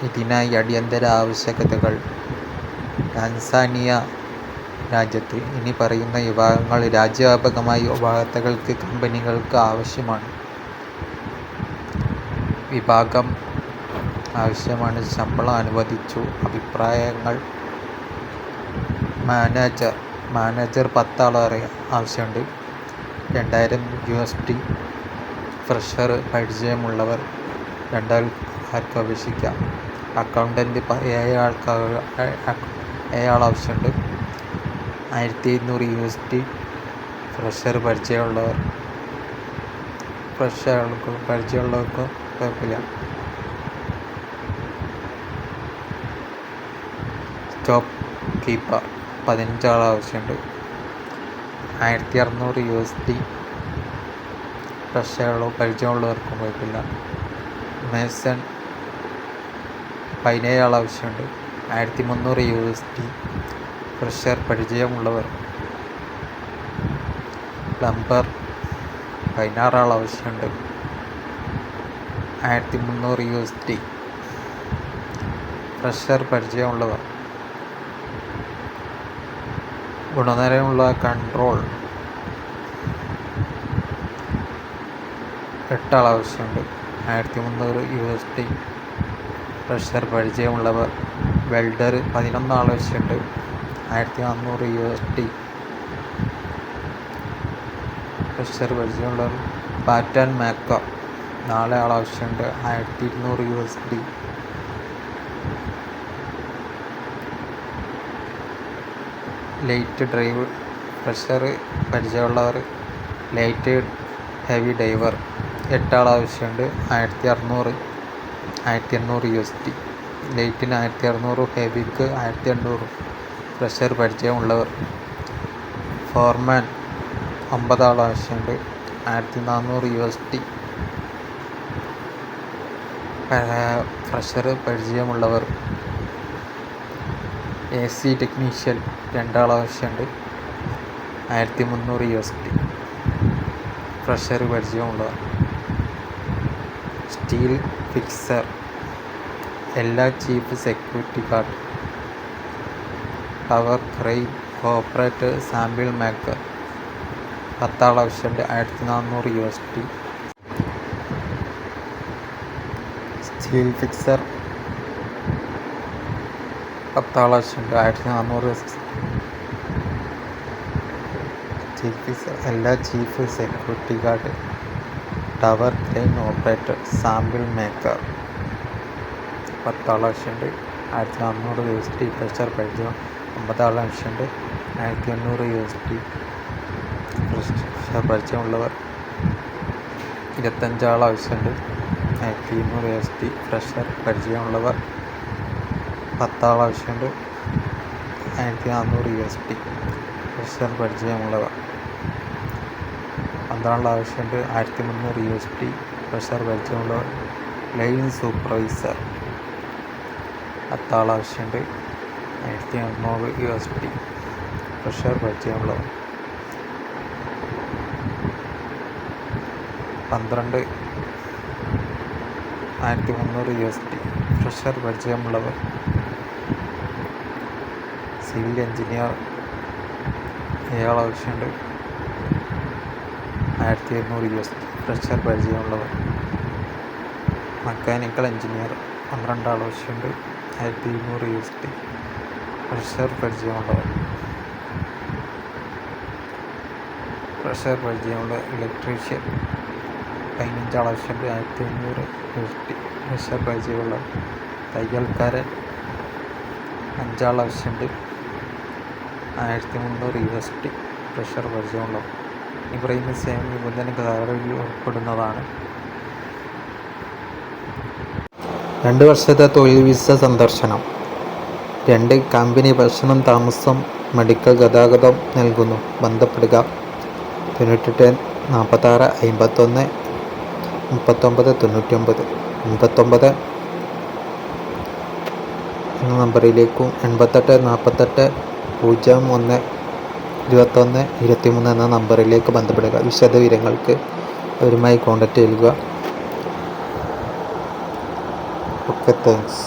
ഇതിനായി അടിയന്തര ആവശ്യകതകൾ. ടാൻസാനിയ രാജ്യത്ത് ഇനി പറയുന്ന വിഭാഗങ്ങൾ രാജ്യവ്യാപകമായി ഉപഭോക്താക്കൾക്ക് കമ്പനികൾക്ക് ആവശ്യമാണ്. വിഭാഗം ആവശ്യമാണ്. ശമ്പളം അനുവദിച്ചു. അഭിപ്രായങ്ങൾ. മാനേജർ 10 ആളെ ആവശ്യമുണ്ട്. $2000 ഫ്രഷർ പരിചയമുള്ളവർ 2 ആൾക്ക് അപേക്ഷിക്കാം. അക്കൗണ്ടൻറ്റ് 7 ആൾ ആവശ്യമുണ്ട്. $1500 ഫ്രഷർ പരിചയമുള്ളവർക്ക് കുഴപ്പമില്ല. സ്റ്റോക്ക് കീപ്പർ 15 ആൾ ആവശ്യമുണ്ട്. $1600 ഫ്രഷർ പരിചയമുള്ളവർക്കും കുഴപ്പമില്ല. മേസൺ 17 ആൾ ആവശ്യമുണ്ട്. $1300 ഫ്രഷർ പരിചയമുള്ളവർ. പ്ലംബർ 16 ആൾ ആവശ്യമുണ്ട്. $1300 ഫ്രഷർ പരിചയമുള്ളവർ. ഗുണനിലവാരമുള്ള കൺട്രോൾ 8 ആൾ ആവശ്യമുണ്ട്. $1300 ഫ്രഷർ പരിചയമുള്ളവർ. വെൽഡർ 11 ആൾ ആവശ്യമുണ്ട്. $1400 ഫ്രഷർ പരിചയമുള്ളവർ. പാറ്റേൺ മേക്കർ 4 ആൾ ആവശ്യമുണ്ട്. $1200. ലൈറ്റ് ഡ്രൈവ് ഫ്രഷർ പരിചയമുള്ളവർ. ലൈറ്റ് ഹെവി ഡൈവർ 8 ആൾ ആവശ്യമുണ്ട്. $1800. ലൈറ്റിന് 1600, ഹെവിക്ക് 1800 ഫ്രഷർ പരിചയമുള്ളവർ. ഫോർമാൻ 9 ആൾ ആവശ്യമുണ്ട്. $1400 ഫ്രഷർ പരിചയമുള്ളവർ. AC ടെക്നീഷ്യൻ 2 ആൾ ആവശ്യമുണ്ട്. $1300 ഫ്രഷർ പരിചയമുള്ളവർ. സ്റ്റീൽ ഫിക്സർ എല്ലാ chief security guard. Tower crane operator sample maker 10 ആൾ ആവശ്യമുണ്ട്. $1400. സ്റ്റീൽ ഫിക്സർ 10 ആൾ ആവശ്യമുണ്ട്. $1400. സ്റ്റീൽ ഫിക്സർ എല്ലാ chief security guard. Tower crane operator sample maker 10 ആൾ ആവശ്യമുണ്ട്. $1400. ഫ്രഷർ പരിചയം 50 ആൾ ആവശ്യമുണ്ട്. $1800. ഫ്രഷർ പരിചയമുള്ളവർ. 25 ആൾ ആവശ്യമുണ്ട്. $1200. ഫ്രഷർ പരിചയമുള്ളവർ. 10 ആൾ ആവശ്യമുണ്ട്. $1400. ഫ്രഷർ പരിചയമുള്ളവർ. 12 ആൾ ആവശ്യമുണ്ട്. $1300. ഫ്രഷർ പരിചയമുള്ളവർ. ലൈൻ സൂപ്പർവൈസർ 10 ആൾ ആവശ്യമുണ്ട്. $1800. ഫ്രഷർ പരിചയമുള്ളവർ. 12 $1300. ഫ്രഷർ പരിചയമുള്ളവർ. സിവിൽ എഞ്ചിനീയർ 7 ആൾ ആവശ്യമുണ്ട്. $1700. ഫ്രഷർ പരിചയമുള്ളവർ. മെക്കാനിക്കൽ എഞ്ചിനീയർ 12 ആൾ ആവശ്യമുണ്ട്. $1700. ഫ്രഷർ പരിചയമുള്ളവർ. ഫ്രഷർ പരിചയമുള്ള ഇലക്ട്രീഷ്യൻ 15 ആൾ ആവശ്യമുണ്ട്. $1500. ഫ്രഷർ പരിചയമുള്ള തയ്യൽക്കാരൻ 5 ആൾ ആവശ്യമുണ്ട്. $1300. ഫ്രഷർ പരിചയമുള്ളവർ. ഈ പറയുന്ന സേവന നിബന്ധന കരാറിൽ ഉൾപ്പെടുന്നതാണ്. 2 വർഷത്തെ തൊഴിൽ വിസ സന്ദർശനം. 2 കമ്പനി ഭക്ഷണം, താമസം, മെഡിക്കൽ, ഗതാഗതം നൽകുന്നു. ബന്ധപ്പെടുക 98 46 51 39 99 89 എന്ന നമ്പറിലേക്കും 88 48 01 21 23 എന്ന നമ്പറിലേക്ക് ബന്ധപ്പെടുക. വിശദവിവരങ്ങൾക്ക് അവരുമായി കോൺടാക്റ്റ് ചെയ്യുക. Okay, thanks.